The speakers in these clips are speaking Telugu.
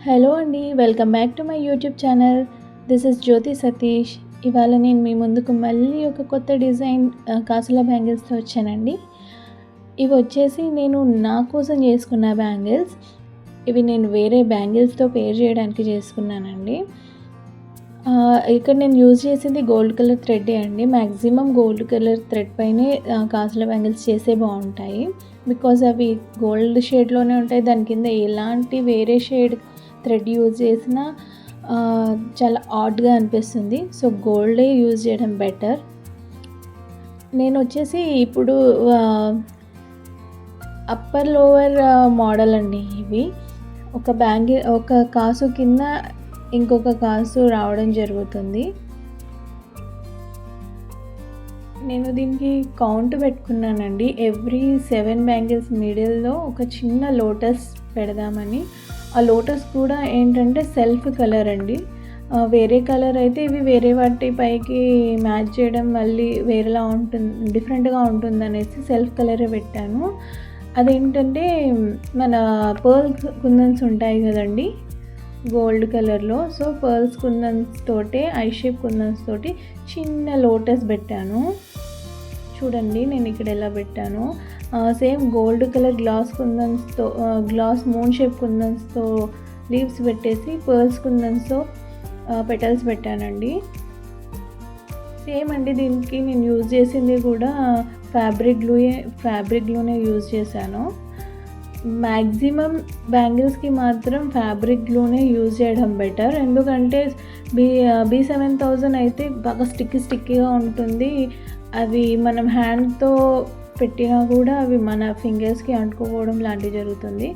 హలో అండి. Welcome back to my YouTube channel. This is Jyothi Satish. ఇవాళ నేను మీ ముందుకు మళ్ళీ ఒక కొత్త డిజైన్ కాసుల బ్యాంగిల్స్తో వచ్చానండి. ఇవి వచ్చేసి నేను నా కోసం చేసుకున్న బ్యాంగిల్స్. ఇవి నేను వేరే బ్యాంగిల్స్తో పేర్ చేయడానికి చేసుకున్నానండి. ఇక్కడ నేను యూజ్ చేసింది గోల్డ్ కలర్ థ్రెడ్డే అండి. మ్యాక్సిమం గోల్డ్ కలర్ థ్రెడ్ పైనే కాసుల బ్యాంగిల్స్ చేసే బాగుంటాయి. బికాజ్ అవి గోల్డ్ షేడ్లోనే ఉంటాయి. దాని కింద ఎలాంటి వేరే షేడ్ థ్రెడ్ యూజ్ చేసినా చాలా ఆడ్గా అనిపిస్తుంది. సో గోల్డే యూజ్ చేయడం బెటర్. నేను వచ్చేసి ఇప్పుడు అప్పర్ లోవర్ మోడల్ అండి. ఇవి ఒక కాసు కింద ఇంకొక కాసు రావడం జరుగుతుంది. నేను దీనికి కౌంట్ పెట్టుకున్నానండి. ఎవ్రీ 7 బ్యాంగిల్స్ మిడిల్లో ఒక చిన్న లోటస్ పెడదామని. ఆ లోటస్ కూడా ఏంటంటే సెల్ఫ్ కలర్ అండి. వేరే కలర్ అయితే ఇవి వేరే వాటి పైకి మ్యాచ్ చేయడం మళ్ళీ వేరేలా ఉంటుంది, డిఫరెంట్గా ఉంటుంది అనేసి సెల్ఫ్ కలరే పెట్టాను. అదేంటంటే మన పర్ల్స్ కుందన్స్ ఉంటాయి కదండి గోల్డ్ కలర్లో. సో పర్ల్స్ కుందన్స్ తోటి ఐ షేప్ కుందన్స్ తోటి చిన్న లోటస్ పెట్టాను. చూడండి నేను ఇక్కడ ఎలా పెట్టాను. Same gold colour glass moon shape కుందన్స్తో లీవ్స్ పెట్టేసి పర్ల్స్ కుందన్స్తో పెటల్స్ పెట్టానండి. సేమ్ అండి. దీనికి నేను యూజ్ చేసింది కూడా ఫ్యాబ్రిక్ గ్లూనే యూజ్ చేశాను. మ్యాక్సిమం బ్యాంగిల్స్కి మాత్రం ఫ్యాబ్రిక్ గ్లూనే యూజ్ చేయడం బెటర్. ఎందుకంటే B7000 అయితే బాగా స్టిక్కీగా ఉంటుంది. అవి మనం హ్యాండ్తో పెట్టినా కూడా అవి మన ఫింగర్స్కి అంటుకోవడం లాంటివి జరుగుతుంది.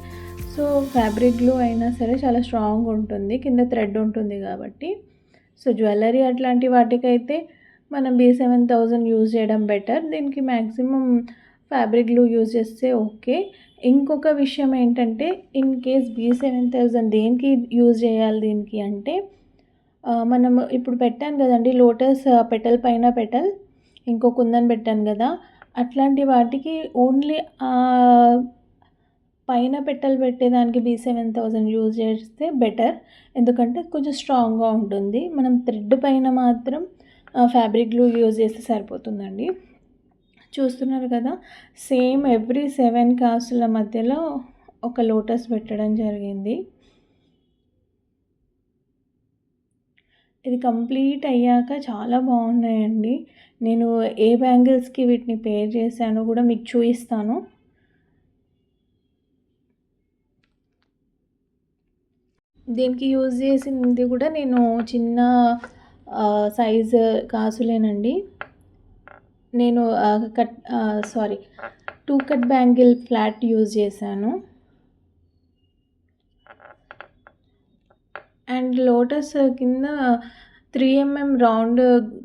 సో ఫ్యాబ్రిక్ గ్లూ అయినా సరే చాలా స్ట్రాంగ్ ఉంటుంది, కింద థ్రెడ్ ఉంటుంది కాబట్టి. సో జ్యువెలరీ అట్లాంటి వాటికైతే మనం B7000 యూజ్ చేయడం బెటర్. దీనికి మ్యాక్సిమం ఫ్యాబ్రిక్ గ్లూ యూజ్ చేస్తే ఓకే. ఇంకొక విషయం ఏంటంటే ఇన్ కేస్ B7000 దేనికి యూజ్ చేయాలి దీనికి అంటే, మనము ఇప్పుడు పెట్టాను కదండి లోటస్ పెటల్ పైన పెటల్, ఇంకో కుందన్ పెట్టాను కదా, అట్లాంటి వాటికి ఓన్లీ పైన పెటల్ పెట్టేదానికి B7000 యూజ్ చేస్తే బెటర్. ఎందుకంటే కొంచెం స్ట్రాంగ్గా ఉంటుంది. మనం థ్రెడ్ పైన మాత్రం ఫ్యాబ్రిక్ గ్లూ యూజ్ చేస్తే సరిపోతుందండి. చూస్తున్నారు కదా, సేమ్ ఎవ్రీ 7 కాసుల మధ్యలో ఒక లోటస్ పెట్టడం జరిగింది. ఇది కంప్లీట్ అయ్యాక చాలా బాగున్నాయండి. నేను ఏ బ్యాంగిల్స్కి వీటిని పేర్ చేశానో కూడా మీకు చూపిస్తాను. దీనికి యూజ్ చేసింది కూడా నేను చిన్న సైజు కాసులేనండి. నేను 2 కట్ బ్యాంగిల్ ఫ్లాట్ యూజ్ చేశాను. అండ్ లోటస్ కింద 3mm రౌండ్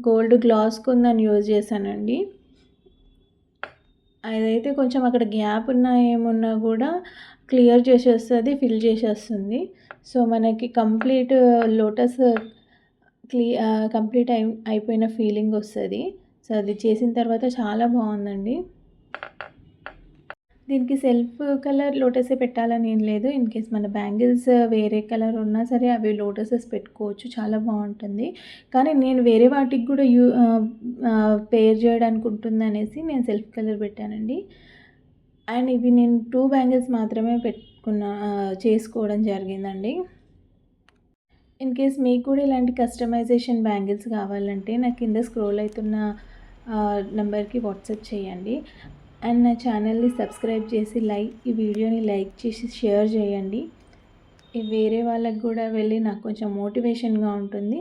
గోల్డ్ గ్లాస్ కుందని యూజ్ చేశానండి. అదైతే కొంచెం అక్కడ గ్యాప్ ఏమున్నా కూడా క్లియర్ చేసేస్తుంది, ఫిల్ చేసేస్తుంది. సో మనకి కంప్లీట్ లోటస్ కంప్లీట్ అయిపోయిన ఫీలింగ్ వస్తుంది. సో అది చేసిన తర్వాత చాలా బాగుందండి. దీనికి సెల్ఫ్ కలర్ లోటసే పెట్టాలని ఏం లేదు. ఇన్ కేస్ మన బ్యాంగిల్స్ వేరే కలర్ ఉన్నా సరే అవి లోటసెస్ పెట్టుకోవచ్చు, చాలా బాగుంటుంది. కానీ నేను వేరే వాటికి కూడా పేర్ చేయడానికి ఉంటుంది అనేసి నేను సెల్ఫ్ కలర్ పెట్టానండి. అండ్ ఇవి నేను 2 బ్యాంగిల్స్ మాత్రమే చేసుకోవడం జరిగిందండి. ఇన్ కేస్ మీకు కూడా ఇలాంటి కస్టమైజేషన్ బ్యాంగిల్స్ కావాలంటే నాకు కింద స్క్రోల్ అవుతున్న నెంబర్కి వాట్సాప్ చేయండి. అండ్ నా ఛానల్ని సబ్స్క్రైబ్ చేసి ఈ వీడియోని లైక్ చేసి షేర్ చేయండి. వేరే వాళ్ళకి కూడా వెళ్ళి నాకు కొంచెం మోటివేషన్గా ఉంటుంది.